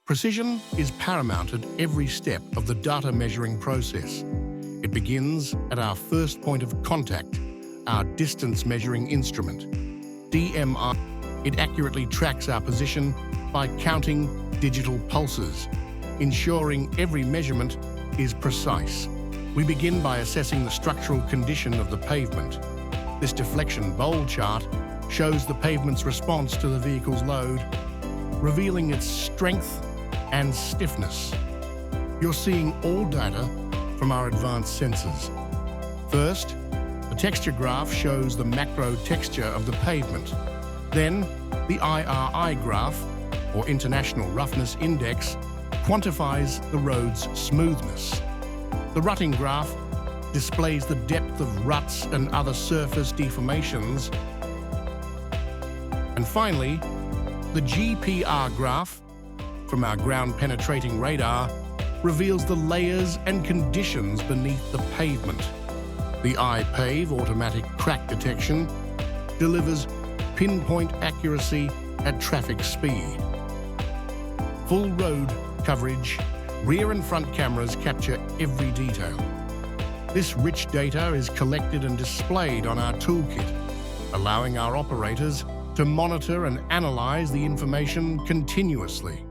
Precision is paramount at every step of the data measuring process. It begins at our first point of contact, our distance measuring instrument, DMI. It accurately tracks our position by counting digital pulses, ensuring every measurement is precise. We begin by assessing the structural condition of the pavement. This deflection bowl chart shows the pavement's response to the vehicle's load, revealing its strength and stiffness. You're seeing all data from our advanced sensors. First, the texture graph shows the macro texture of the pavement. Then, the IRI graph, or International Roughness Index, quantifies the road's smoothness. The rutting graph displays the depth of ruts and other surface deformations. And finally, the GPR graph, from our ground-penetrating radar, reveals the layers and conditions beneath the pavement. The iPAVe automatic crack detection delivers pinpoint accuracy at traffic speed. Full road coverage, rear and front cameras capture every detail. This rich data is collected and displayed on our toolkit, allowing our operators to monitor and analyze the information continuously.